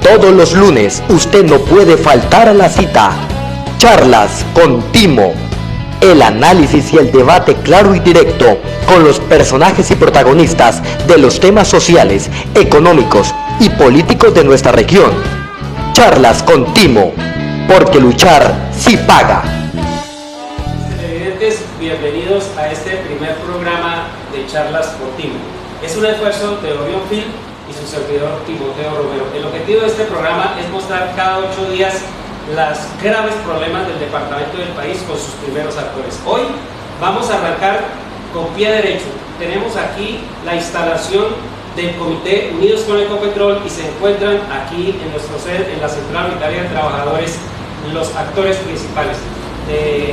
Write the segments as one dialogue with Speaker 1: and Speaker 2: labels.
Speaker 1: Todos los lunes usted no puede faltar a la cita. Charlas con Timo. El análisis y el debate claro y directo con los personajes y protagonistas de los temas sociales, económicos y políticos de nuestra región. Charlas con Timo, porque luchar sí paga.
Speaker 2: Televidentes, bienvenidos a este primer programa de Charlas por Timo. Es un esfuerzo de Orion Film y su servidor Timoteo Romero. El objetivo de este programa es mostrar cada 8 días los graves problemas del departamento del país con sus primeros actores. Hoy vamos a arrancar con pie derecho. Tenemos aquí la instalación del Comité Unidos con Ecopetrol y se encuentran aquí en nuestro sede, en la Central Unitaria de Trabajadores, los actores principales.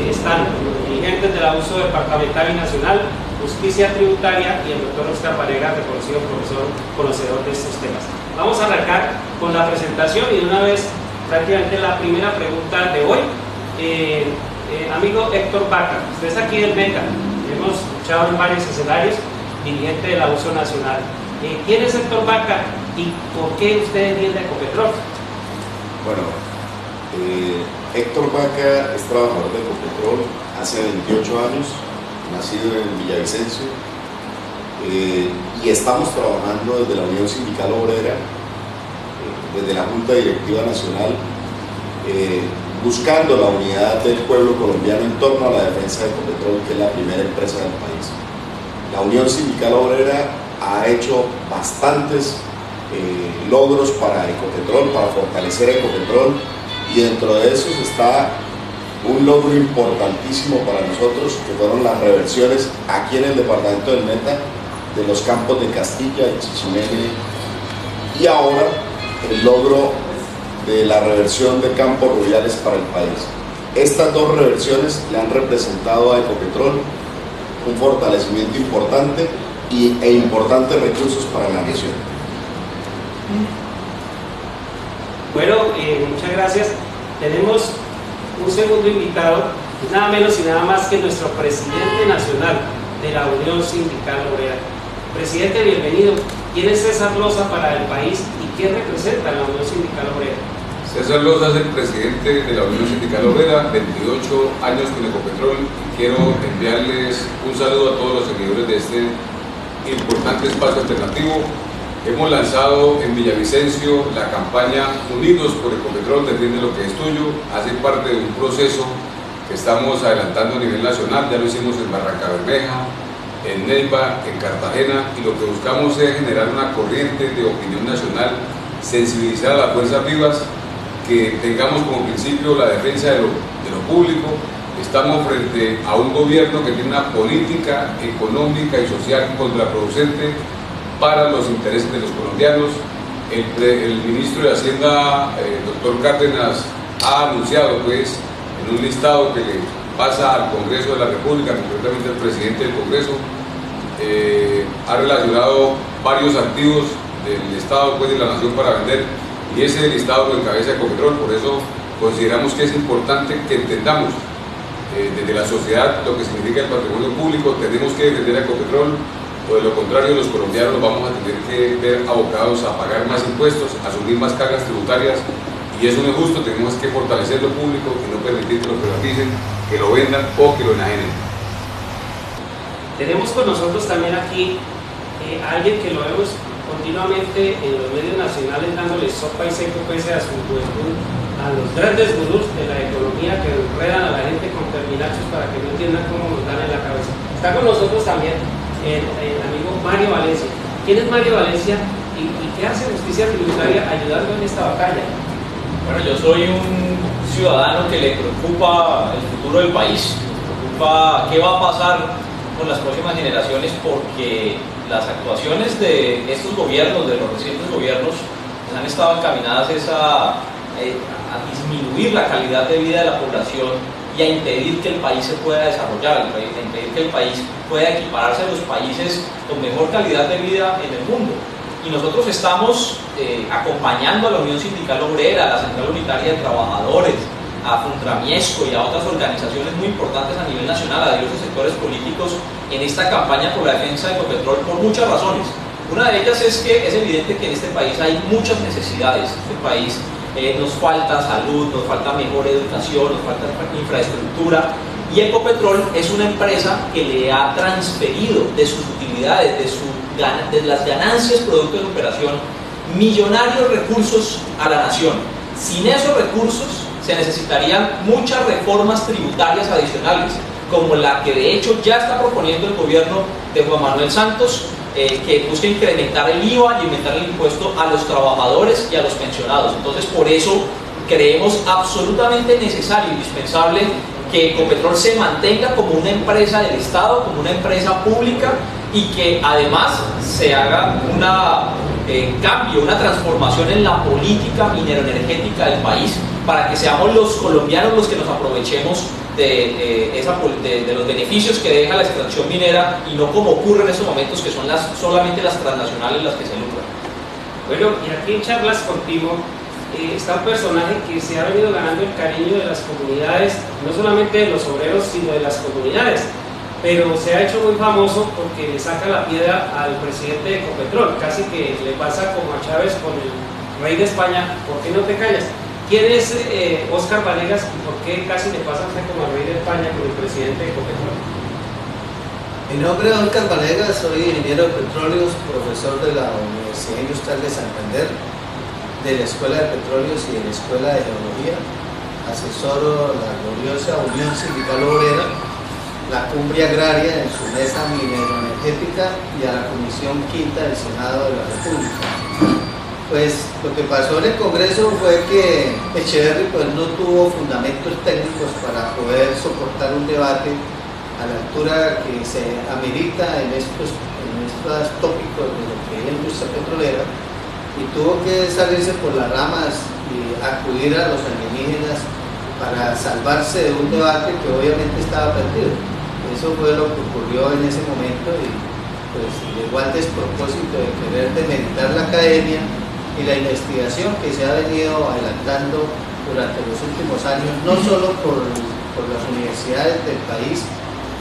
Speaker 2: Están los dirigentes del abuso departamental y nacional, justicia tributaria y el doctor Oscar Vanegas, reconocido profesor conocedor de estos temas. Vamos a arrancar con la presentación y de una vez prácticamente la primera pregunta de hoy. Amigo Héctor Vaca, usted es aquí del Meta, hemos escuchado en varios escenarios, dirigente del abuso nacional. ¿Quién es Héctor Vaca y por qué usted defiende a Ecopetrol?
Speaker 3: Bueno, Héctor Vaca es trabajador de Ecopetrol hace 28 años, nacido en Villavicencio, y estamos trabajando desde la Unión Sindical Obrera, desde la Junta Directiva Nacional, buscando la unidad del pueblo colombiano en torno a la defensa de Ecopetrol, que es la primera empresa del país. La Unión Sindical Obrera ha hecho bastantes logros para Ecopetrol, para fortalecer Ecopetrol, y dentro de esos está un logro importantísimo para nosotros, que fueron las reversiones aquí en el departamento del Meta de los campos de Castilla y Chichimene, y ahora el logro de la reversión de campos rurales para el país. Estas dos reversiones le han representado a Ecopetrol un fortalecimiento importante e importantes recursos para la nación.
Speaker 2: Bueno, muchas gracias. Tenemos un segundo invitado, nada menos y nada más que nuestro presidente nacional de la Unión Sindical Obrera. Presidente, bienvenido. ¿Quién es César Loza para el país y qué representa la Unión Sindical Obrera?
Speaker 4: César Loza es el presidente de la Unión Sindical Obrera, 28 años con Ecopetrol, y quiero enviarles un saludo a todos los seguidores de este importante espacio alternativo. Hemos lanzado en Villavicencio la campaña Unidos por Ecopetrol, defiende lo que es tuyo, hace parte de un proceso que estamos adelantando a nivel nacional. Ya lo hicimos en Barrancabermeja, en Neiva, en Cartagena, y lo que buscamos es generar una corriente de opinión nacional, sensibilizar a las fuerzas vivas, que tengamos como principio la defensa de lo público. Estamos frente a un gobierno que tiene una política económica y social contraproducente para los intereses de los colombianos. El ministro de Hacienda, doctor Cárdenas, ha anunciado pues en un listado que le pasa al Congreso de la República, concretamente al presidente del Congreso, ha relacionado varios activos del Estado pues, de la Nación para vender, y ese listado lo encabeza Ecopetrol. Por eso consideramos que es importante que entendamos desde la sociedad lo que significa el patrimonio público. Tenemos que defender a Ecopetrol, o de lo contrario los colombianos vamos a tener que ver abocados a pagar más impuestos, a asumir más cargas tributarias, y eso no es justo. Tenemos que fortalecer lo público y no permitir que lo privaticen, que lo vendan o que lo enajenen.
Speaker 2: Tenemos con nosotros también aquí a alguien que lo vemos continuamente en los medios nacionales dándole sopa y seco pese a su juventud, a los grandes gurús de la economía que enredan a la gente con terminachos para que no entiendan cómo nos dan en la cabeza. Está con nosotros también el amigo Mario Valencia. ¿Quién es Mario Valencia y qué hace Justicia Tributaria ayudando en esta batalla?
Speaker 5: Bueno, yo soy un ciudadano que le preocupa el futuro del país, le preocupa qué va a pasar con las próximas generaciones, porque las actuaciones de estos gobiernos, de los recientes gobiernos, pues han estado encaminadas a disminuir la calidad de vida de la población y a impedir que el país se pueda desarrollar, a impedir que el país pueda equipararse a los países con mejor calidad de vida en el mundo. Y nosotros estamos acompañando a la Unión Sindical Obrera, a la Central Unitaria de Trabajadores, a Funtramiesco y a otras organizaciones muy importantes a nivel nacional, a diversos sectores políticos en esta campaña por la defensa de Ecopetrol por muchas razones. Una de ellas es que es evidente que en este país hay muchas necesidades. En este país nos falta salud, nos falta mejor educación, nos falta infraestructura, y Ecopetrol es una empresa que le ha transferido de sus utilidades, de las ganancias producto de la operación, millonarios recursos a la nación. Sin esos recursos se necesitarían muchas reformas tributarias adicionales, como la que de hecho ya está proponiendo el gobierno de Juan Manuel Santos, que busca incrementar el IVA y aumentar el impuesto a los trabajadores y a los pensionados. Entonces, por eso creemos absolutamente necesario e indispensable que Ecopetrol se mantenga como una empresa del Estado, como una empresa pública, y que además se haga cambio, una transformación en la política mineroenergética del país, para que seamos los colombianos los que nos aprovechemos de los beneficios que deja la extracción minera, y no como ocurre en estos momentos, que son solamente las transnacionales las que se lucran.
Speaker 2: Bueno, y aquí en Charlas contigo está un personaje que se ha venido ganando el cariño de las comunidades, no solamente de los obreros, sino de las comunidades, pero se ha hecho muy famoso porque le saca la piedra al presidente de Ecopetrol, casi que le pasa como a Chávez con el rey de España: ¿por qué no te callas? ¿Quién es Óscar Vanegas y por qué casi le pasa como al rey de España con el presidente de Ecopetrol?
Speaker 6: Mi nombre es Óscar Vanegas, soy ingeniero de petróleos, profesor de la Universidad Industrial de Santander, de la Escuela de Petróleos y de la Escuela de Geología. Asesoro la gloriosa Unión Sindical Obrera, la Cumbre Agraria en su mesa mineroenergética, y a la Comisión Quinta del Senado de la República. Pues lo que pasó en el Congreso fue que Echeverri pues no tuvo fundamentos técnicos para poder soportar un debate a la altura que se amerita en estos tópicos de lo que es la industria petrolera, y tuvo que salirse por las ramas y acudir a los alienígenas para salvarse de un debate que obviamente estaba perdido. Eso fue lo que ocurrió en ese momento, y pues llegó al despropósito de querer demeritar la academia y la investigación que se ha venido adelantando durante los últimos años, no solo por las universidades del país,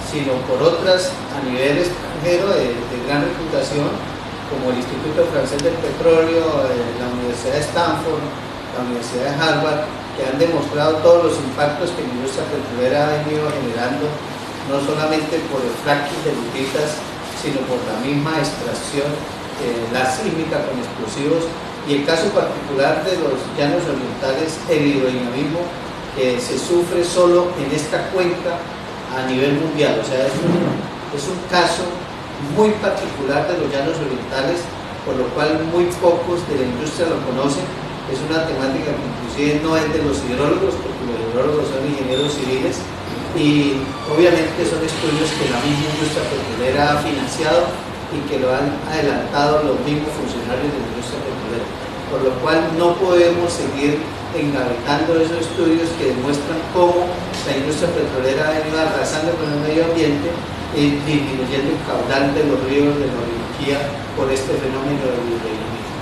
Speaker 6: sino por otras a nivel extranjero de gran reputación, como el Instituto Francés del Petróleo, la Universidad de Stanford, la Universidad de Harvard, que han demostrado todos los impactos que la industria petrolera ha venido generando, no solamente por el fracking de lubritas, sino por la misma extracción, la sísmica con explosivos, y el caso particular de los llanos orientales, el hidrodinamismo, que se sufre solo en esta cuenca a nivel mundial. O sea, es un caso muy particular de los llanos orientales, por lo cual muy pocos de la industria lo conocen. Es una temática que inclusive no es de los hidrólogos, porque los hidrólogos son ingenieros civiles, y obviamente son estudios que la misma industria petrolera ha financiado y que lo han adelantado los mismos funcionarios de la industria petrolera, por lo cual no podemos seguir engavetando esos estudios que demuestran cómo la industria petrolera ha venido arrasando con el medio ambiente y disminuyendo el caudal de los ríos de la Orinoquía por este fenómeno del hidrodinamismo.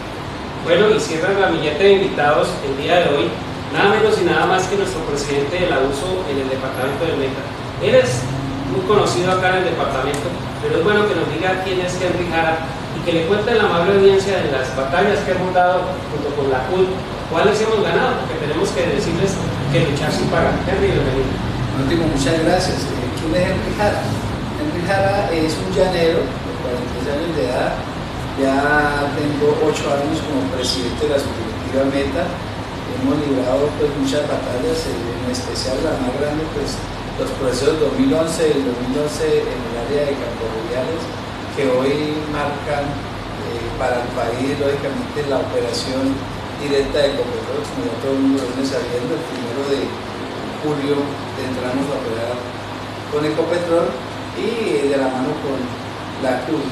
Speaker 2: Bueno, y cierran la milleta de invitados el día de hoy, nada menos y nada más que nuestro presidente del AUSO en el departamento del Meta. Él es muy conocido acá en el departamento, pero es bueno que nos diga quién es Henry Jara y que le cuente a la amable audiencia de las batallas que hemos dado junto con la CUT, cuáles hemos ganado, porque tenemos que decirles que luchar sin parar. Henry, bienvenido.
Speaker 6: Último, muchas gracias. ¿Quién es Henry Jara? Henry Jara es un llanero de 43 años de edad. Ya tengo 8 años como presidente de la subdirectiva Meta. Hemos librado pues muchas batallas, en especial la más grande, pues los procesos 2011 y 2012 en el área de campos rurales, que hoy marcan para el país, lógicamente, la operación directa de Ecopetrol, como ya todo el mundo lo viene sabiendo. El 1 de julio entramos a operar con Ecopetrol y de la mano con la CUT.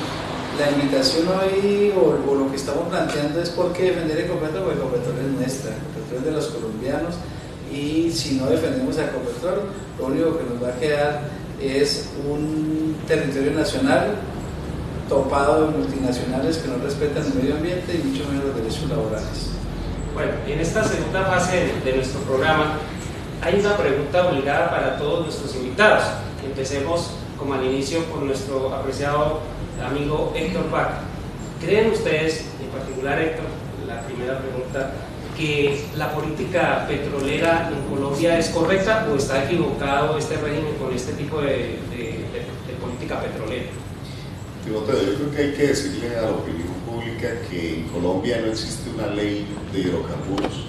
Speaker 6: La invitación hoy, o lo que estamos planteando, es por qué defender Ecopetrol, porque Ecopetrol es nuestra, Ecopetrol es de los colombianos, y si no defendemos a Ecopetrol, lo único que nos va a quedar es un territorio nacional topado de multinacionales que no respetan el medio ambiente y mucho menos los derechos laborales.
Speaker 2: Bueno, en esta segunda fase de nuestro programa hay una pregunta obligada para todos nuestros invitados. Empecemos, como al inicio, por nuestro apreciado amigo Héctor Vaca. ¿Creen ustedes, en particular Héctor, la primera pregunta, que la política petrolera en Colombia es correcta o está equivocado este régimen con este tipo de política petrolera?
Speaker 3: Timoteo, yo creo que hay que decirle a la opinión pública que en Colombia no existe una ley de hidrocarburos.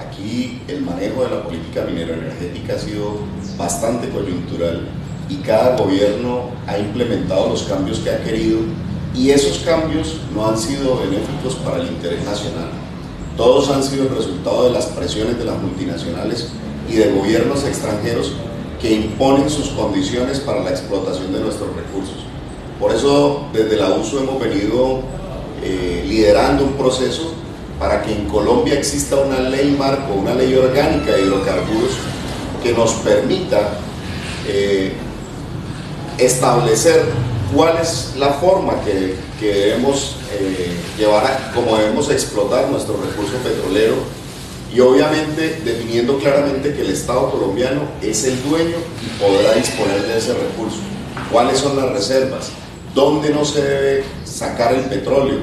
Speaker 3: Aquí el manejo de la política minero-energética ha sido bastante coyuntural y cada gobierno ha implementado los cambios que ha querido, y esos cambios no han sido benéficos para el interés nacional. Todos han sido el resultado de las presiones de las multinacionales y de gobiernos extranjeros que imponen sus condiciones para la explotación de nuestros recursos. Por eso, desde la USO hemos venido liderando un proceso para que en Colombia exista una ley marco, una ley orgánica de hidrocarburos que nos permita establecer cuál es la forma que debemos llevar cómo debemos explotar nuestro recurso petrolero, y obviamente definiendo claramente que el Estado colombiano es el dueño y podrá disponer de ese recurso. ¿Cuáles son las reservas? ¿Dónde no se debe sacar el petróleo?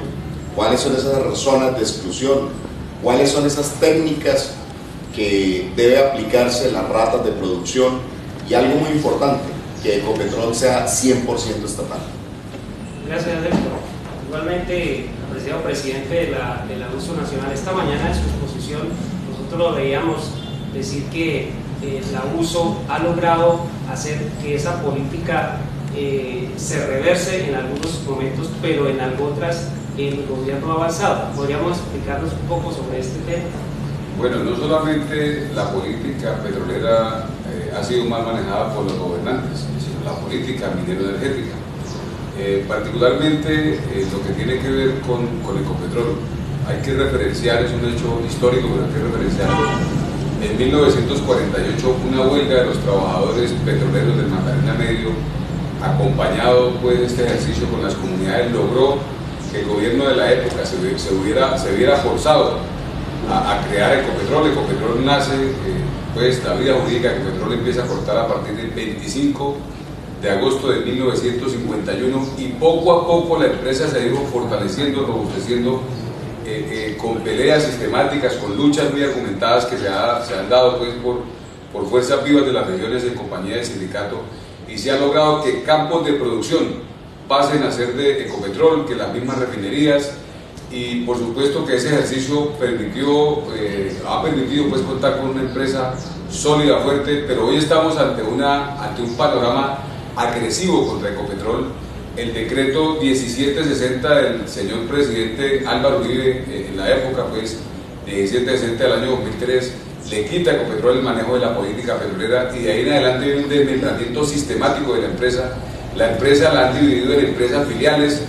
Speaker 3: ¿Cuáles son esas zonas de exclusión? ¿Cuáles son esas técnicas que debe aplicarse las ratas de producción? Y algo muy importante, que Ecopetrol sea 100% estatal.
Speaker 2: Gracias, Héctor. Igualmente, apreciado presidente de la USO Nacional, esta mañana en su exposición nosotros lo veíamos decir que la USO ha logrado hacer que esa política se reverse en algunos momentos, pero en otras el gobierno ha avanzado. ¿Podríamos explicarnos un poco sobre este tema?
Speaker 4: Bueno, no solamente la política petrolera ha sido mal manejada por los gobernantes, sino la política minero-energética. Particularmente lo que tiene que ver con Ecopetrol, hay que referenciar, es un hecho histórico, pero hay que referenciarlo. En 1948, una huelga de los trabajadores petroleros del Magdalena Medio, acompañado pues de este ejercicio con las comunidades, logró que el gobierno de la época se viera forzado a crear Ecopetrol. Ecopetrol nace, pues la vida jurídica de Ecopetrol empieza a cortar a partir del 25 de agosto de 1951, y poco a poco la empresa se ha ido fortaleciendo, robusteciendo, con peleas sistemáticas, con luchas muy argumentadas que se han dado pues por fuerzas vivas de las regiones en compañía del sindicato, y se ha logrado que campos de producción pasen a ser de Ecopetrol, que las mismas refinerías, y por supuesto que ese ejercicio ha permitido pues contar con una empresa sólida, fuerte, pero hoy estamos ante un panorama agresivo contra Ecopetrol. El decreto 1760 del señor presidente Álvaro Uribe, en la época pues 1760 del año 2003, le quita a Ecopetrol el manejo de la política petrolera, y de ahí en adelante hay un desmembramiento sistemático de la empresa. La empresa la han dividido en empresas filiales.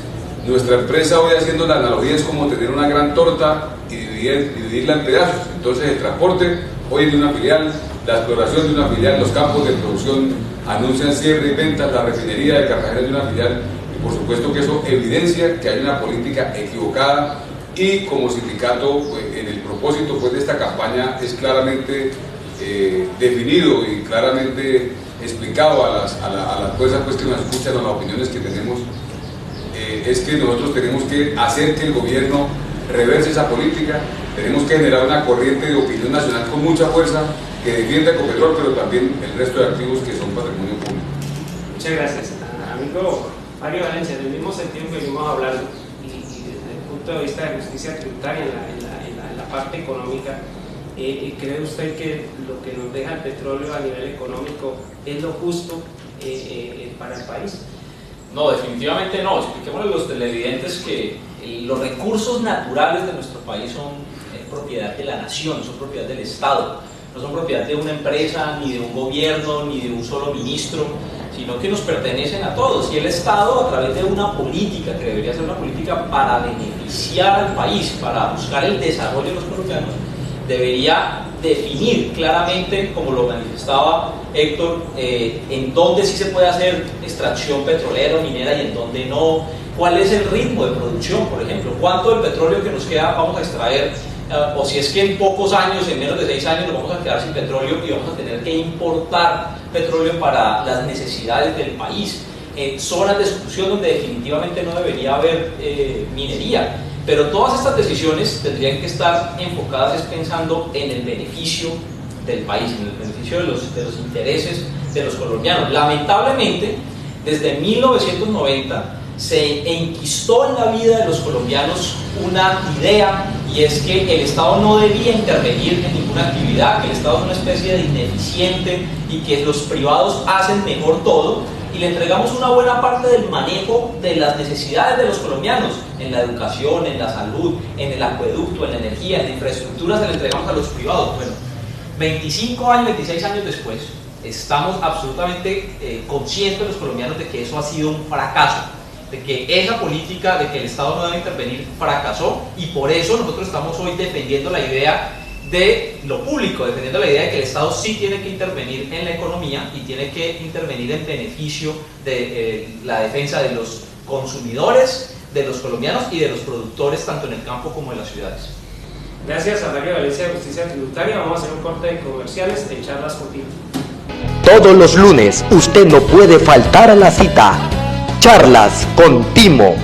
Speaker 4: Nuestra empresa, hoy haciendo la analogía, es como tener una gran torta y dividirla en pedazos. Entonces el transporte hoy es de una filial, la exploración de una filial, los campos de producción anuncian cierre y ventas, la refinería de Cartagena es de una filial, y por supuesto que eso evidencia que hay una política equivocada, y como sindicato pues, en el propósito pues, de esta campaña es claramente definido y claramente explicado a las fuerzas pues, que nos escuchan, a las opiniones que tenemos, es que nosotros tenemos que hacer que el gobierno reverse esa política. Tenemos que generar una corriente de opinión nacional con mucha fuerza que defienda Ecopetrol, pero también el resto de activos que son patrimonio público.
Speaker 2: Muchas gracias. Amigo Mario Valencia, en el mismo sentido que venimos hablando, y desde el punto de vista de justicia tributaria en la parte económica, ¿cree usted que lo que nos deja el petróleo a nivel económico es lo justo para el país?
Speaker 5: No, definitivamente no. Expliquémosle a los televidentes que los recursos naturales de nuestro país son propiedad de la nación, son propiedad del Estado, no son propiedad de una empresa, ni de un gobierno, ni de un solo ministro, sino que nos pertenecen a todos. Y el Estado, a través de una política, que debería ser una política para beneficiar al país, para buscar el desarrollo de los colombianos, debería definir claramente, como lo manifestaba Héctor, en dónde sí se puede hacer extracción petrolera o minera y en dónde no, cuál es el ritmo de producción, por ejemplo, cuánto del petróleo que nos queda vamos a extraer, o si es que en pocos años, en menos de 6 años, nos vamos a quedar sin petróleo y vamos a tener que importar petróleo para las necesidades del país. zonas de exclusión donde definitivamente no debería haber minería. Pero todas estas decisiones tendrían que estar enfocadas pensando en el beneficio del país, en el beneficio de los intereses de los colombianos. Lamentablemente, desde 1990 se enquistó en la vida de los colombianos una idea, y es que el Estado no debía intervenir en ninguna actividad, que el Estado es una especie de ineficiente y que los privados hacen mejor todo, y le entregamos una buena parte del manejo de las necesidades de los colombianos, en la educación, en la salud, en el acueducto, en la energía, en la infraestructura, se le entregamos a los privados. Bueno, 25 años, 26 años después, estamos absolutamente conscientes los colombianos de que eso ha sido un fracaso, de que esa política de que el Estado no debe intervenir fracasó, y por eso nosotros estamos hoy defendiendo la idea de lo público, defendiendo la idea de que el Estado sí tiene que intervenir en la economía y tiene que intervenir en beneficio de la defensa de los consumidores, de los colombianos y de los productores, tanto en el campo como en las ciudades.
Speaker 2: Gracias a Mario Valencia de Justicia Tributaria. Vamos a hacer un corte de comerciales de Charlas Contigo.
Speaker 1: Todos los lunes usted no puede faltar a la cita. Charlas con Timo.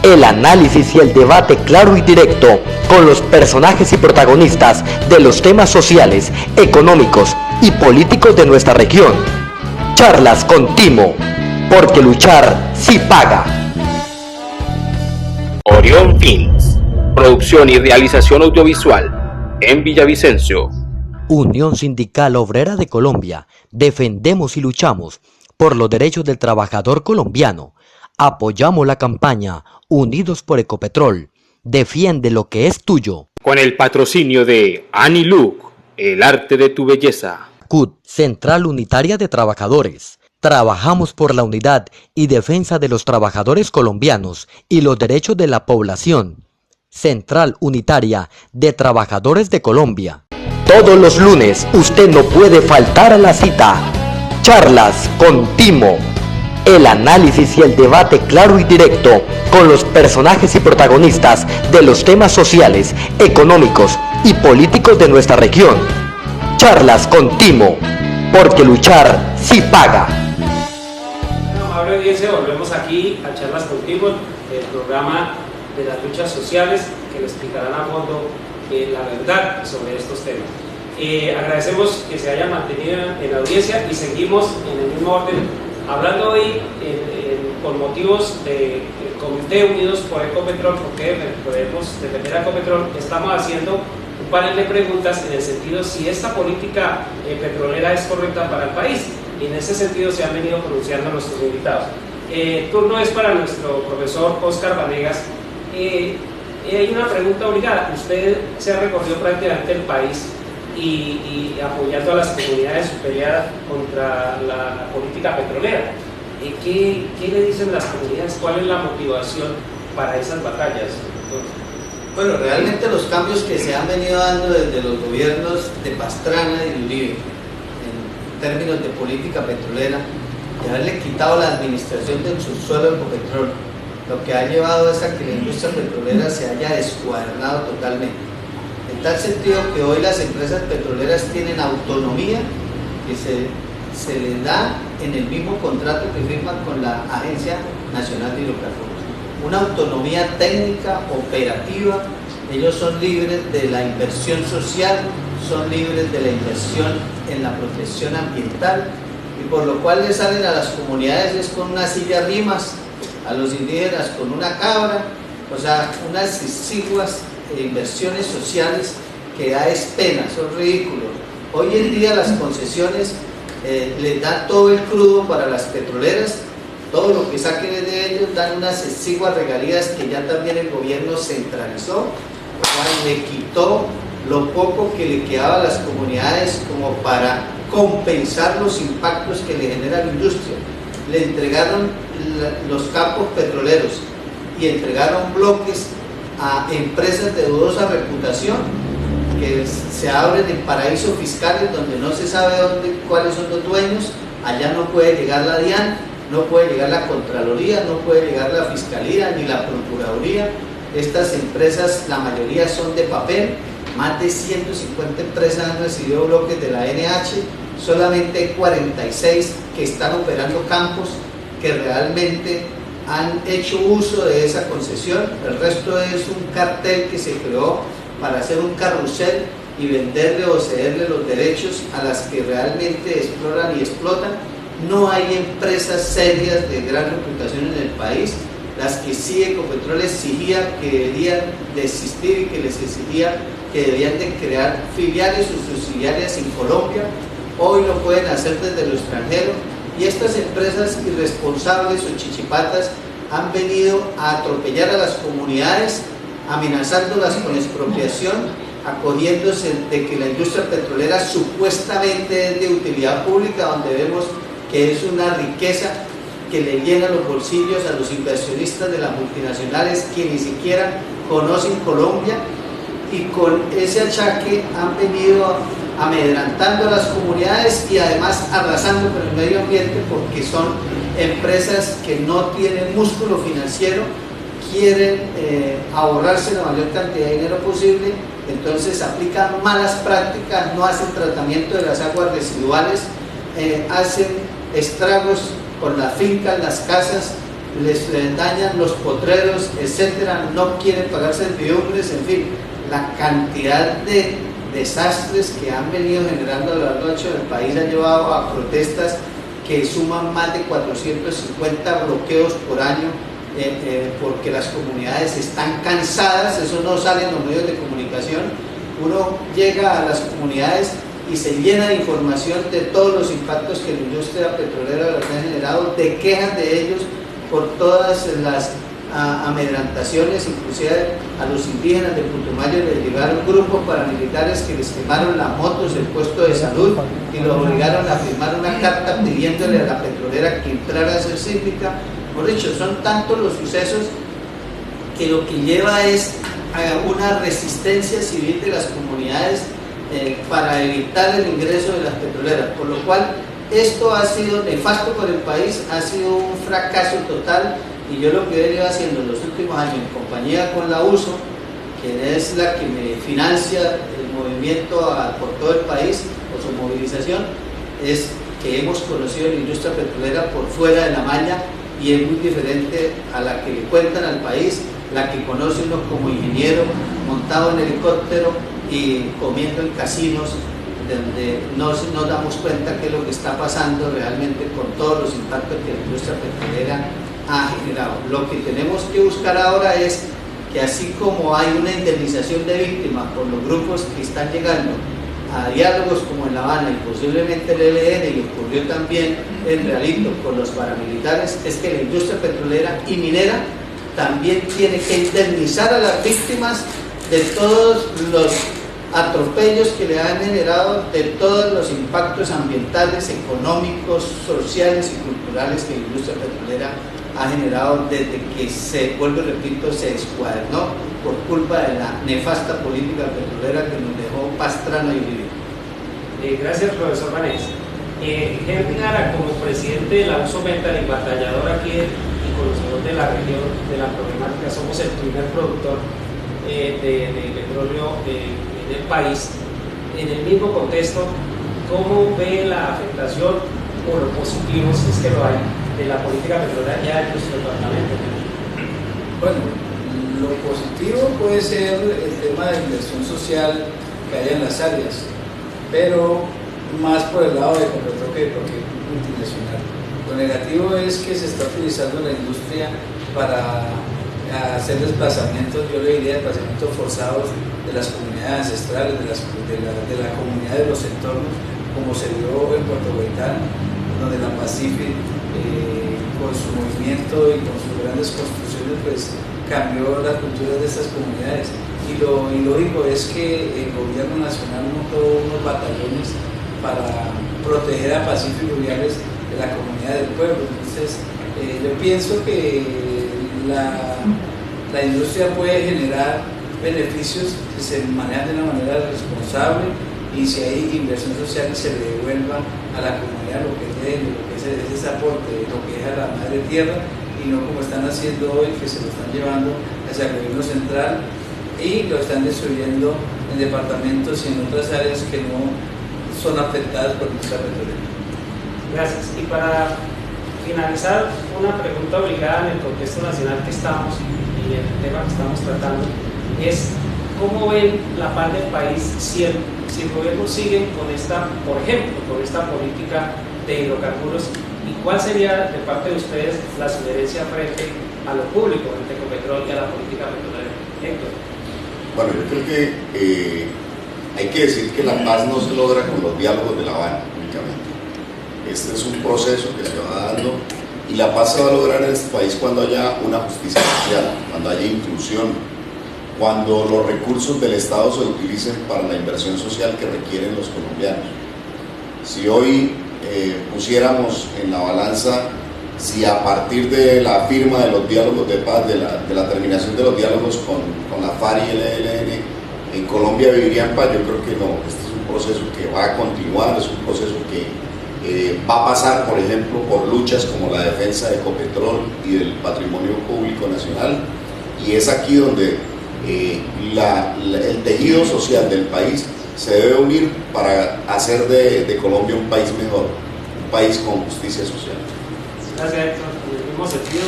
Speaker 1: El análisis y el debate claro y directo con los personajes y protagonistas de los temas sociales, económicos y políticos de nuestra región. Charlas con Timo, porque luchar sí paga.
Speaker 7: Orión Films, producción y realización audiovisual en Villavicencio.
Speaker 1: Unión Sindical Obrera de Colombia, defendemos y luchamos por los derechos del trabajador colombiano. Apoyamos la campaña Unidos por Ecopetrol. Defiende lo que es tuyo.
Speaker 7: Con el patrocinio de Annie Look, el arte de tu belleza.
Speaker 1: CUT, Central Unitaria de Trabajadores. Trabajamos por la unidad y defensa de los trabajadores colombianos y los derechos de la población. Central Unitaria de Trabajadores de Colombia. Todos los lunes usted no puede faltar a la cita. Charlas con Timo. El análisis y el debate claro y directo con los personajes y protagonistas de los temas sociales, económicos y políticos de nuestra región. Charlas con Timo, porque luchar sí paga.
Speaker 2: Bueno, amable audiencia, volvemos aquí a Charlas con Timo, el programa de las luchas sociales que le explicarán a fondo la verdad sobre estos temas. Agradecemos que se haya mantenido en la audiencia y seguimos en el mismo orden. Hablando hoy por motivos del Comité Unidos por Ecopetrol, porque podemos defender a Ecopetrol, estamos haciendo un panel de preguntas en el sentido si esta política petrolera es correcta para el país, y en ese sentido se han venido pronunciando nuestros invitados. El turno es para nuestro profesor Óscar Vanegas. Hay una pregunta obligada. Usted se ha recorrido prácticamente el país y apoyando a las comunidades peleadas contra la política petrolera. ¿Qué le dicen las comunidades? ¿Cuál es la motivación para esas batallas?
Speaker 6: Bueno, realmente los cambios que se han venido dando desde los gobiernos de Pastrana y Uribe en términos de política petrolera, de haberle quitado la administración del subsuelo del Ecopetrol, lo que ha llevado es a que la industria petrolera se haya descuadernado totalmente. En tal sentido que hoy las empresas petroleras tienen autonomía que se les da en el mismo contrato que firman con la Agencia Nacional de Hidrocarburos. Una autonomía técnica, operativa. Ellos son libres de la inversión social, son libres de la inversión en la protección ambiental, y por lo cual le salen a las comunidades es con una silla rimas, a los indígenas con una cabra, o sea, unas exiguas inversiones sociales que da es pena, son ridículos. Hoy en día las concesiones les dan todo el crudo para las petroleras, todo lo que saquen de ellos dan unas exiguas regalías que ya también el gobierno centralizó, o sea, le quitó lo poco que le quedaba a las comunidades como para compensar los impactos que le genera la industria. Le entregaron los campos petroleros y entregaron bloques a empresas de dudosa reputación que se abren en paraísos fiscales donde no se sabe cuáles son los dueños. Allá no puede llegar la DIAN, no puede llegar la Contraloría, no puede llegar la Fiscalía ni la Procuraduría. Estas empresas, la mayoría son de papel. Más de 150 empresas han recibido bloques de la NH, solamente 46 que están operando campos que realmente han hecho uso de esa concesión. El resto es un cartel que se creó para hacer un carrusel y venderle o cederle los derechos a las que realmente exploran y explotan. No hay empresas serias de gran reputación en el país. Las que sí Ecopetrol exigía que deberían de existir y que les exigía que debían de crear filiales o subsidiarias en Colombia, hoy lo pueden hacer desde lo extranjero, y estas empresas irresponsables o chichipatas han venido a atropellar a las comunidades, amenazándolas con expropiación, acogiéndose de que la industria petrolera supuestamente es de utilidad pública, donde vemos que es una riqueza que le llena los bolsillos a los inversionistas de las multinacionales que ni siquiera conocen Colombia, y con ese achaque han venido amedrantando a las comunidades y además arrasando con el medio ambiente, porque son empresas que no tienen músculo financiero, quieren ahorrarse la mayor cantidad de dinero posible, entonces aplican malas prácticas, no hacen tratamiento de las aguas residuales, hacen estragos con las fincas, las casas, les dañan los potreros, etcétera, no quieren pagar servidumbres, en fin, la cantidad de desastres que han venido generando a lo largo del país ha llevado a protestas que suman más de 450 bloqueos por año, porque las comunidades están cansadas. Eso no sale en los medios de comunicación. Uno llega a las comunidades y se llena de información de todos los impactos que la industria petrolera les ha generado, de quejas de ellos por todas las amedrantaciones. Inclusive a los indígenas de Putumayo les llegaron grupos paramilitares que les quemaron las motos, el puesto de salud, y los obligaron a firmar una carta pidiéndole a la petrolera que entrara a ser cívica. Por hecho, son tantos los sucesos que lo que lleva es a una resistencia civil de las comunidades para evitar el ingreso de las petroleras, por lo cual esto ha sido nefasto para el país, ha sido un fracaso total. Y yo lo que he venido haciendo en los últimos años en compañía con la USO, que es la que me financia el movimiento por todo el país, por su movilización, es que hemos conocido la industria petrolera por fuera de la malla, y es muy diferente a la que le cuentan al país, la que conoce uno como ingeniero montado en helicóptero y comiendo en casinos, donde no nos damos cuenta qué es lo que está pasando realmente con todos los impactos que la industria petrolera ha generado. Lo que tenemos que buscar ahora es que, así como hay una indemnización de víctimas por los grupos que están llegando a diálogos como en La Habana y posiblemente el ELN, y ocurrió también en Realito con los paramilitares, es que la industria petrolera y minera también tiene que indemnizar a las víctimas de todos los atropellos que le han generado, de todos los impactos ambientales, económicos, sociales y culturales que la industria petrolera ha generado desde que se, vuelvo y repito, se descuadernó por culpa de la nefasta política petrolera que nos dejó Pastrana y Uribe.
Speaker 2: Gracias, profesor Vanés. Henry Gara, como presidente de la USO Mental y batallador aquí y conocedor de la región, de la problemática, somos el primer productor de petróleo en el país. En el mismo contexto, ¿cómo ve la afectación o lo positivo, si es que lo hay, de la política petrolera ya en nuestro departamento?
Speaker 8: Bueno, lo positivo puede ser el tema de inversión social que haya en las áreas, pero más por el lado de Ecopetrol que multinacional. Lo negativo es que se está utilizando la industria para hacer desplazamientos, yo le diría desplazamientos forzados de las comunidades ancestrales, de la comunidad de los entornos, como se dio en Puerto Gaitán, donde la Pacific, con su movimiento y con sus grandes construcciones, pues cambió las culturas de estas comunidades. Y lo ilógico es que el gobierno nacional montó unos batallones para proteger a Pacific Rubiales de la comunidad del pueblo. Entonces, yo pienso que la industria puede generar beneficios si se manejan de una manera responsable y si hay inversión social y se le devuelva a la comunidad lo que es ese aporte, lo que es a la madre tierra, y no como están haciendo hoy, que se lo están llevando hacia el gobierno central y lo están distribuyendo en departamentos y en otras áreas que no son afectadas por la industria petrolera.
Speaker 2: Gracias. Y para finalizar, una pregunta obligada en el contexto nacional que estamos y el tema que estamos tratando es ¿cómo ven la paz del país si el gobierno sigue con esta, por ejemplo, con esta política de hidrocarburos? ¿Y cuál sería de parte de ustedes la sugerencia frente a lo público, frente a Ecopetrol y a la política petrolera? Héctor.
Speaker 3: Bueno, yo creo que hay que decir que la paz no se logra con los diálogos de La Habana únicamente. Este es un proceso que se va dando y la paz se va a lograr en este país cuando haya una justicia social, cuando haya inclusión, cuando los recursos del Estado se utilicen para la inversión social que requieren los colombianos. Si hoy pusiéramos en la balanza si a partir de la firma de los diálogos de paz, de la terminación de los diálogos con la FARC y el ELN, en Colombia viviría en paz, yo creo que no. Este es un proceso que va a continuar, es un proceso que va a pasar, por ejemplo, por luchas como la defensa de Ecopetrol y del patrimonio público nacional, y es aquí donde el tejido social del país se debe unir para hacer de Colombia un país mejor, un país con justicia social.
Speaker 2: Gracias, Héctor. En el mismo sentido,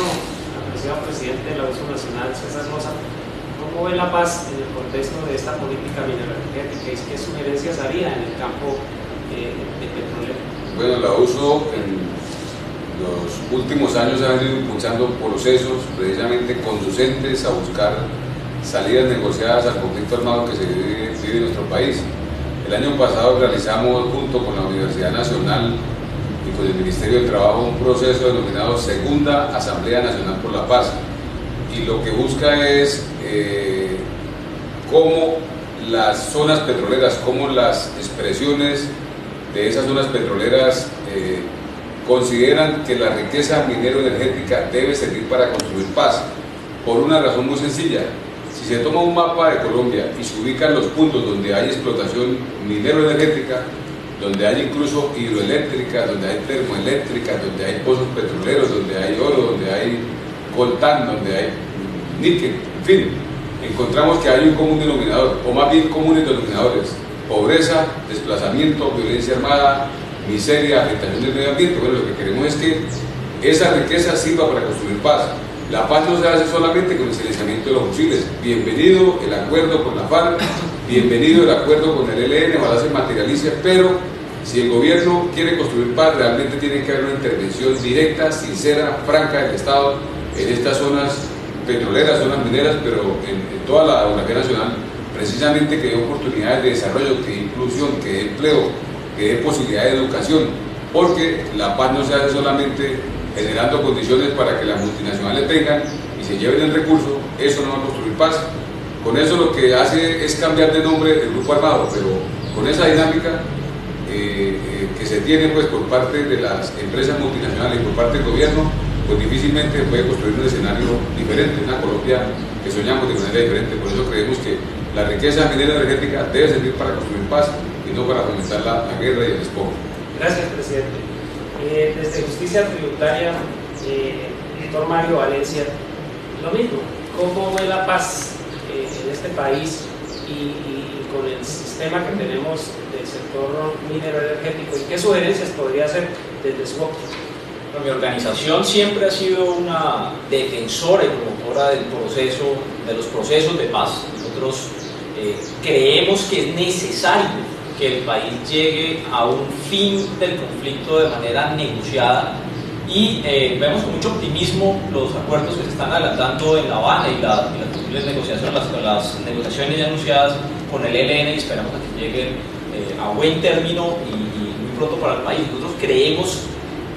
Speaker 2: apreciado presidente de la Uso Nacional, César Rosa, ¿cómo ve la paz en el contexto de esta política mineroenergética y qué sugerencias haría en el campo de petróleo?
Speaker 4: Bueno, la USO en los últimos años ha venido impulsando procesos precisamente conducentes a buscar salidas negociadas al conflicto armado que se vive en nuestro país. El año pasado realizamos junto con la Universidad Nacional y con el Ministerio del Trabajo un proceso denominado Segunda Asamblea Nacional por la Paz, y lo que busca es cómo las zonas petroleras, cómo las expresiones de esas zonas petroleras consideran que la riqueza minero-energética debe servir para construir paz, por una razón muy sencilla. Si se toma un mapa de Colombia y se ubican los puntos donde hay explotación minero-energética, donde hay incluso hidroeléctricas, donde hay termoeléctricas, donde hay pozos petroleros, donde hay oro, donde hay coltán, donde hay níquel, en fin, encontramos que hay un común denominador, o más bien comunes denominadores: pobreza, desplazamiento, violencia armada, miseria, afectación del medio ambiente. Bueno, lo que queremos es que esa riqueza sirva para construir paz. La paz no se hace solamente con el silenciamiento de los fusiles. Bienvenido el acuerdo con la FARC, bienvenido el acuerdo con el ELN, ojalá se materialice, pero si el gobierno quiere construir paz, realmente tiene que haber una intervención directa, sincera, franca del Estado en estas zonas petroleras, zonas mineras, pero en toda la geografía nacional, precisamente que dé oportunidades de desarrollo, que dé inclusión, que dé empleo, que dé posibilidades de educación, porque la paz no se hace solamente generando condiciones para que las multinacionales vengan y se lleven el recurso. Eso no va a construir paz. Con eso lo que hace es cambiar de nombre el grupo armado, pero con esa dinámica que se tiene pues por parte de las empresas multinacionales y por parte del gobierno, pues difícilmente se puede construir un escenario diferente, una Colombia que soñamos de manera diferente. Por eso creemos que la riqueza minera energética debe servir para construir paz y no para fomentar la guerra y el despojo.
Speaker 2: Gracias, presidente. Desde Justicia Tributaria, doctor Mario Valencia, lo mismo, ¿cómo ve la paz en este país y con el sistema que tenemos del sector minero energético, y qué sugerencias podría hacer desde su óptica?
Speaker 5: Mi organización siempre ha sido una defensora y promotora de los procesos de paz. Nosotros creemos que es necesario que el país llegue a un fin del conflicto de manera negociada, y vemos con mucho optimismo los acuerdos que se están adelantando en La Habana y las posibles negociaciones, las negociaciones ya anunciadas con el ELN, y esperamos a que lleguen a buen término y muy pronto para el país. Nosotros creemos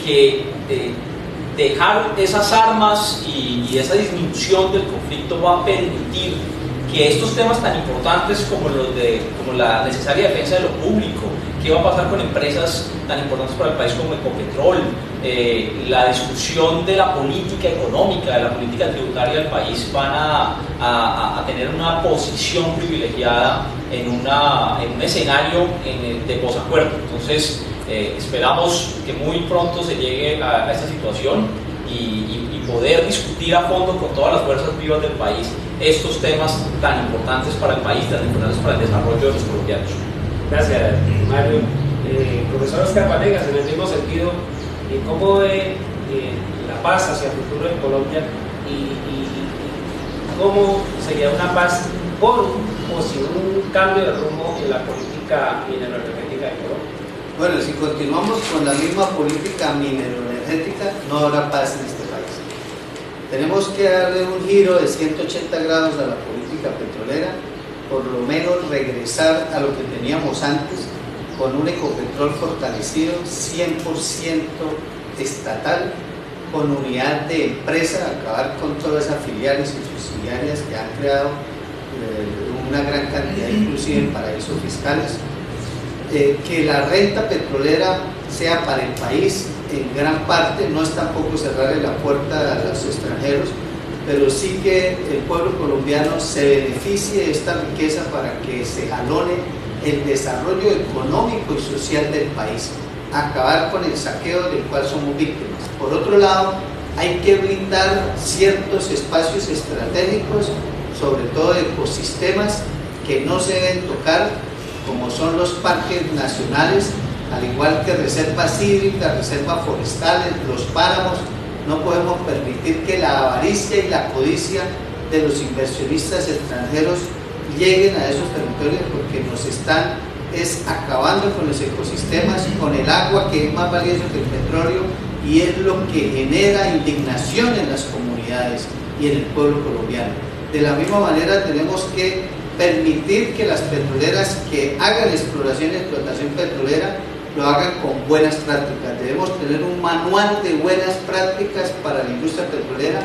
Speaker 5: que dejar esas armas y esa disminución del conflicto va a permitir que estos temas tan importantes como la necesaria defensa de lo público, qué va a pasar con empresas tan importantes para el país como Ecopetrol, la discusión de la política económica, de la política tributaria del país, van a tener una posición privilegiada en un escenario de posacuerdo. Entonces esperamos que muy pronto se llegue a esta situación y poder discutir a fondo con todas las fuerzas vivas del país estos temas tan importantes para el país, tan importantes para el desarrollo de los colombianos.
Speaker 2: Gracias, Mario. Profesor Oscar Vanegas, en el mismo sentido, ¿cómo ve la paz hacia el futuro de Colombia y cómo sería una paz con o sin un cambio de rumbo en la política mineroenergética de Colombia.
Speaker 6: Bueno, si continuamos con la misma política mineroenergética, no habrá paz en este país. Tenemos que darle un giro de 180 grados a la política petrolera, por lo menos regresar a lo que teníamos antes, con un Ecopetrol fortalecido, 100% estatal, con unidad de empresa, acabar con todas esas filiales y subsidiarias que han creado una gran cantidad, inclusive en paraísos fiscales. Que la renta petrolera sea para el país en gran parte, no es tampoco cerrarle la puerta a los extranjeros, pero sí que el pueblo colombiano se beneficie de esta riqueza para que se jalone el desarrollo económico y social del país, acabar con el saqueo del cual somos víctimas. Por otro lado, hay que blindar ciertos espacios estratégicos, sobre todo de ecosistemas que no se deben tocar, como son los parques nacionales, al igual que reservas hídricas, reservas forestales, los páramos. No podemos permitir que la avaricia y la codicia de los inversionistas extranjeros lleguen a esos territorios, porque nos están acabando con los ecosistemas, con el agua, que es más valioso que el petróleo, y es lo que genera indignación en las comunidades y en el pueblo colombiano. De la misma manera tenemos que permitir que las petroleras que hagan exploración y explotación petrolera lo hagan con buenas prácticas. Debemos tener un manual de buenas prácticas para la industria petrolera,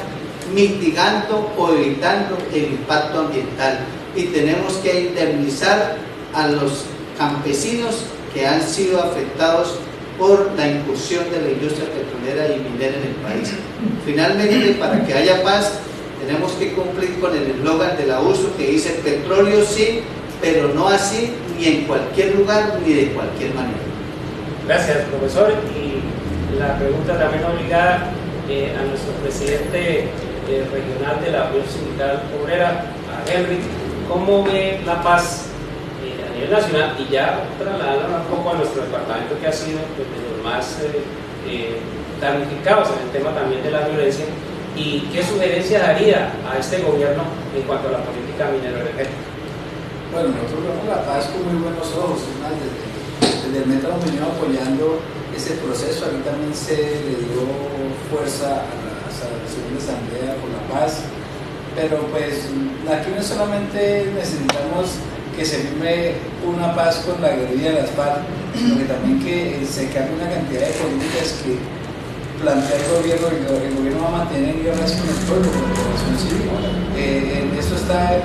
Speaker 6: mitigando o evitando el impacto ambiental, y tenemos que indemnizar a los campesinos que han sido afectados por la incursión de la industria petrolera y minera en el país. Finalmente, para que haya paz, tenemos que cumplir con el eslogan de la USO que dice: petróleo sí, pero no así, ni en cualquier lugar, ni de cualquier manera.
Speaker 2: Gracias, profesor. Y la pregunta también obligada a nuestro presidente regional de la Unión Sindical Obrera, a Henry: ¿cómo ve la paz a nivel nacional? Y ya trasladando un poco a nuestro departamento, que ha sido de los más damnificados en el tema también de la violencia, y qué sugerencia daría a este gobierno en cuanto a la política mineroenergética.
Speaker 8: Bueno, nosotros vemos la paz con muy buenos ojos. Desde el META hemos venido apoyando ese proceso. Aquí también se le dio fuerza a la segunda asamblea por la paz, pero pues aquí no solamente necesitamos que se firme una paz con la guerrilla de las FARC, sino que también que se cambie una cantidad de políticas que plantea el gobierno. El gobierno va a mantener guerras con el pueblo, con la población civil. En eso está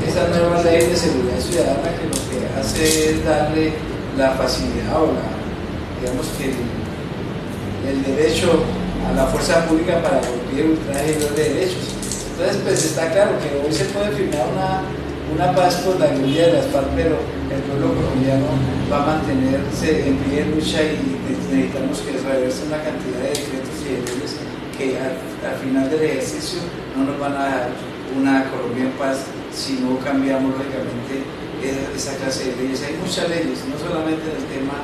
Speaker 8: esa nueva ley de seguridad ciudadana, que lo que hace es darle la facilidad o digamos que el derecho a la fuerza pública para cumplir ultraje de los derechos. Entonces, pues está claro que hoy se puede firmar una paz con la guerrilla de las FARC, pero el pueblo colombiano va a mantenerse en pie de lucha, y necesitamos que reverse una cantidad de decretos y de leyes que al final del ejercicio no nos van a dar una Colombia en paz si no cambiamos lógicamente esa clase de leyes. Hay muchas leyes, no solamente en el tema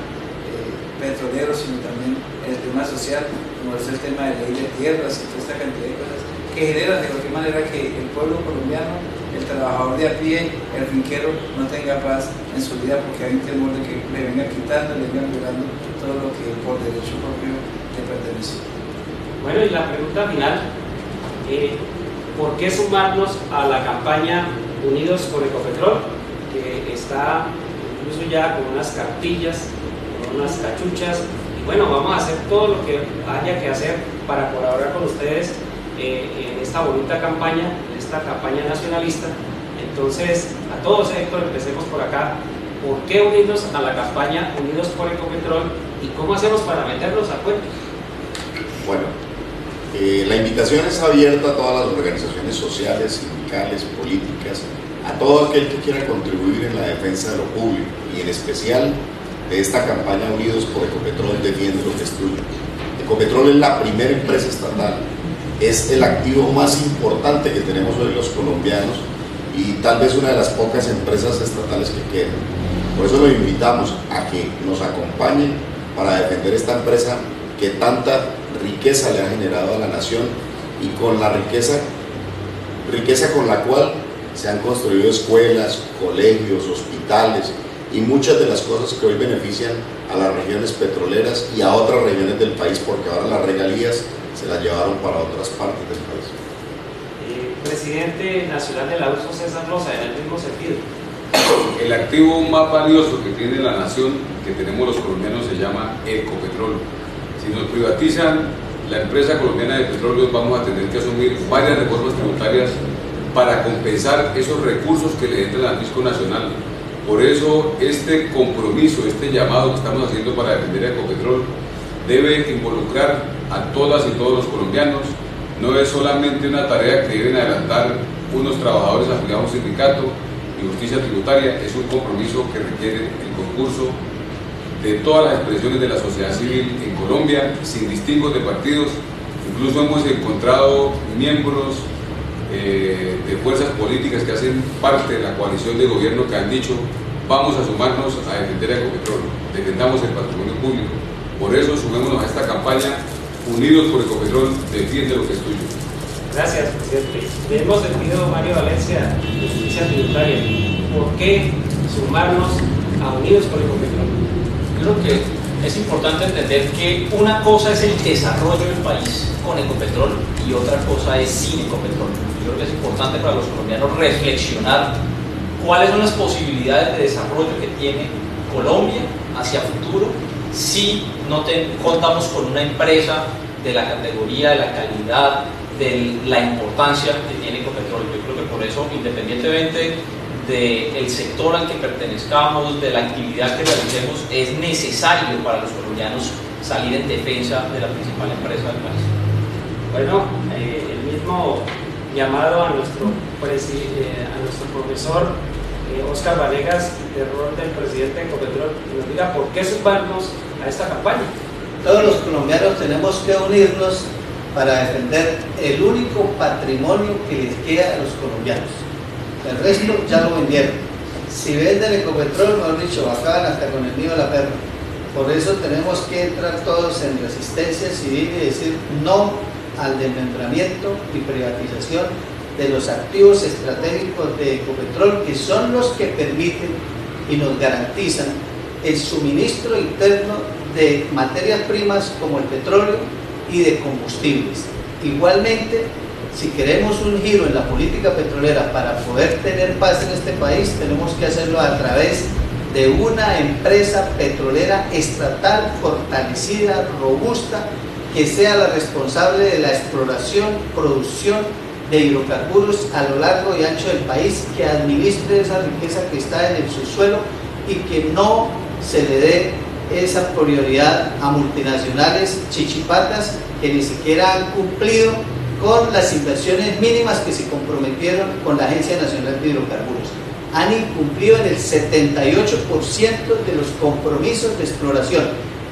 Speaker 8: petrolero, sino también en el tema social, como es el tema de ley de tierras y toda esta cantidad de cosas que generan de cualquier manera que el pueblo colombiano, el trabajador de a pie, el finquero, no tenga paz en su vida, porque hay un temor de que le vengan quitando, le vengan violando todo lo que por derecho propio le pertenece.
Speaker 2: Bueno, y la pregunta final: ¿por qué sumarnos a la campaña Unidos por Ecopetrol, que está incluso ya con unas cartillas, con unas cachuchas? Y bueno, vamos a hacer todo lo que haya que hacer para colaborar con ustedes en esta bonita campaña, en esta campaña nacionalista. Entonces, a todos, Héctor, empecemos por acá. ¿Por qué unirnos a la campaña Unidos por Ecopetrol y cómo hacemos para meternos a cuento?
Speaker 3: Bueno, la invitación es abierta a todas las organizaciones sociales, sindicales, políticas, a todo aquel que quiera contribuir en la defensa de lo público, y en especial de esta campaña Unidos por Ecopetrol, defiende lo que es tuyo. Ecopetrol es la primera empresa estatal, es el activo más importante que tenemos hoy los colombianos, y tal vez una de las pocas empresas estatales que quedan. Por eso los invitamos a que nos acompañen para defender esta empresa que tanta riqueza le ha generado a la nación y con la riqueza con la cual se han construido escuelas, colegios, hospitales y muchas de las cosas que hoy benefician a las regiones petroleras y a otras regiones del país, porque ahora las regalías se las llevaron para otras partes del país.
Speaker 2: Presidente nacional de la USO, César Rosa, en el mismo sentido.
Speaker 4: El activo más valioso que tiene la nación, que tenemos los colombianos, se llama Ecopetrol. Si nos privatizan la empresa colombiana de petróleos, vamos a tener que asumir varias reformas tributarias para compensar esos recursos que le entran al fisco nacional. Por eso este compromiso, este llamado que estamos haciendo para defender a Ecopetrol debe involucrar a todas y todos los colombianos. No es solamente una tarea que deben adelantar unos trabajadores afiliados a un sindicato y justicia tributaria, es un compromiso que requiere el concurso de todas las expresiones de la sociedad civil en Colombia, sin distingos de partidos. Incluso hemos encontrado miembros de fuerzas políticas que hacen parte de la coalición de gobierno que han dicho: vamos a sumarnos a defender a Ecopetrol, defendamos el patrimonio público. Por eso sumémonos a esta campaña, unidos por Ecopetrol, defiende lo que es tuyo.
Speaker 2: Gracias, presidente. Le hemos sentido, Mario Valencia, de Justicia Tributaria. ¿Por qué sumarnos a Unidos por Ecopetrol?
Speaker 5: Creo que es importante entender que una cosa es el desarrollo del país con Ecopetrol y otra cosa es sin Ecopetrol. Yo creo que es importante para los colombianos reflexionar cuáles son las posibilidades de desarrollo que tiene Colombia hacia futuro si no contamos con una empresa de la categoría, de la calidad, de la importancia que tiene Ecopetrol. Yo creo que por eso, independientemente del sector al que pertenezcamos, de la actividad que realicemos, es necesario para los colombianos salir en defensa de la principal empresa del país.
Speaker 2: Bueno, el mismo llamado a nuestro profesor Óscar Vanegas, de rol del presidente de Ecopetrol, que nos diga por qué sumarnos a esta campaña.
Speaker 6: Todos los colombianos tenemos que unirnos para defender el único patrimonio que les queda a los colombianos. El resto ya lo vendieron. Si venden Ecopetrol, mejor dicho, acaban hasta con el nido de la perra. Por eso tenemos que entrar todos en resistencia civil y decir no al desmembramiento y privatización de los activos estratégicos de Ecopetrol, que son los que permiten y nos garantizan el suministro interno de materias primas como el petróleo y de combustibles. Igualmente, si queremos un giro en la política petrolera para poder tener paz en este país, tenemos que hacerlo a través de una empresa petrolera estatal fortalecida, robusta, que sea la responsable de la exploración, producción de hidrocarburos a lo largo y ancho del país, que administre esa riqueza que está en el subsuelo y que no se le dé esa prioridad a multinacionales chichipatas que ni siquiera han cumplido con las inversiones mínimas que se comprometieron con la Agencia Nacional de Hidrocarburos. Han incumplido en el 78% de los compromisos de exploración.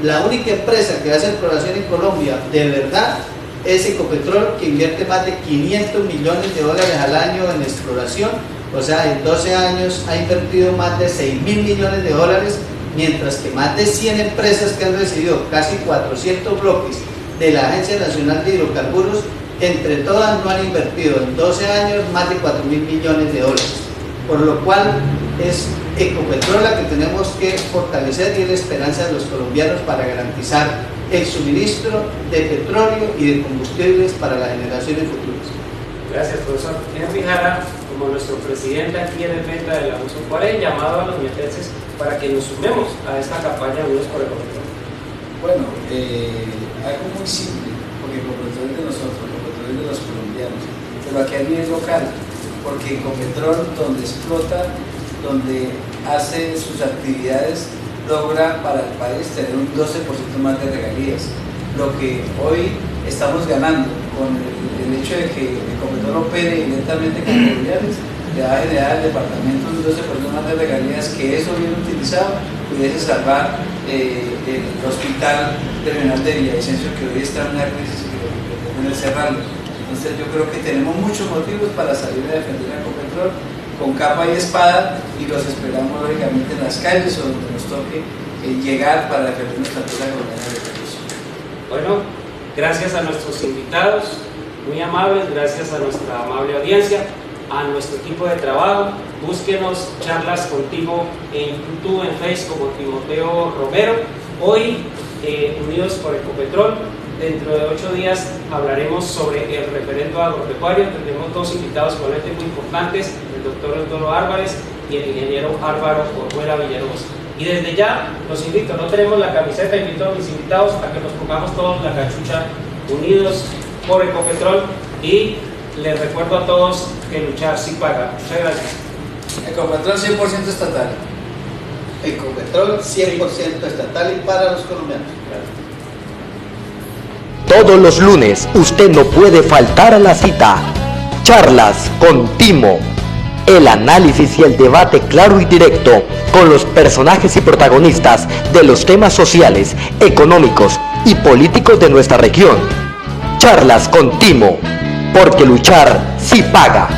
Speaker 6: La única empresa que hace exploración en Colombia de verdad es Ecopetrol, que invierte más de 500 millones de dólares al año en exploración. O sea, en 12 años ha invertido más de 6.000 millones de dólares, mientras que más de 100 empresas que han recibido casi 400 bloques de la Agencia Nacional de Hidrocarburos, entre todas no han invertido en 12 años más de 4.000 millones de dólares. Por lo cual es Ecopetrol la que tenemos que fortalecer y es la esperanza de los colombianos para garantizar el suministro de petróleo y de combustibles para las generaciones futuras.
Speaker 2: Gracias, profesor. Henry Jara, como nuestro presidente aquí en defensa de la USO, ¿cuál es el llamado a los mietenses para que nos sumemos a esta campaña Unidos por Ecopetrol?
Speaker 8: Bueno, algo muy simple, porque Ecopetrol es de nosotros, Ecopetrol es de los colombianos, pero aquí a nivel local, porque Ecopetrol, donde explota, donde hace sus actividades, logra para el país tener un 12% más de regalías. Lo que hoy estamos ganando con el hecho de que Ecopetrol opere directamente con colombianos, le va a generar al departamento un 12% más de regalías, que eso bien utilizado pudiese salvar el hospital terminal de Villavicencio, que hoy está en una crisis y que pretenden cerrarlo. Entonces yo creo que tenemos muchos motivos para salir a defender a Ecopetrol con capa y espada, y los esperamos lógicamente en las calles o donde nos toque llegar para defender nuestra tierra colombiana de recursos.
Speaker 2: Bueno, Gracias a nuestros invitados, muy amables, gracias a nuestra amable audiencia, a nuestro equipo de trabajo. Búsquenos Charlas con Timo en YouTube, en Facebook como Timoteo Romero. Hoy, unidos por Ecopetrol. Dentro de 8 días hablaremos sobre el referendo agropecuario. Tendremos 2 invitados probablemente muy importantes, el doctor Eudoro Álvarez y el ingeniero Álvaro Orjuela Villalobos. Y desde ya los invito, no tenemos la camiseta, invito a mis invitados a que nos pongamos todos la cachucha, unidos por Ecopetrol, y les recuerdo a todos que luchar sí paga. Muchas gracias.
Speaker 8: Ecopetrol 100% estatal.
Speaker 6: Ecopetrol 100% estatal y para los colombianos.
Speaker 1: Todos los lunes usted no puede faltar a la cita. Charlas con Timo. El análisis y el debate claro y directo con los personajes y protagonistas de los temas sociales, económicos y políticos de nuestra región. Charlas con Timo, porque luchar sí paga.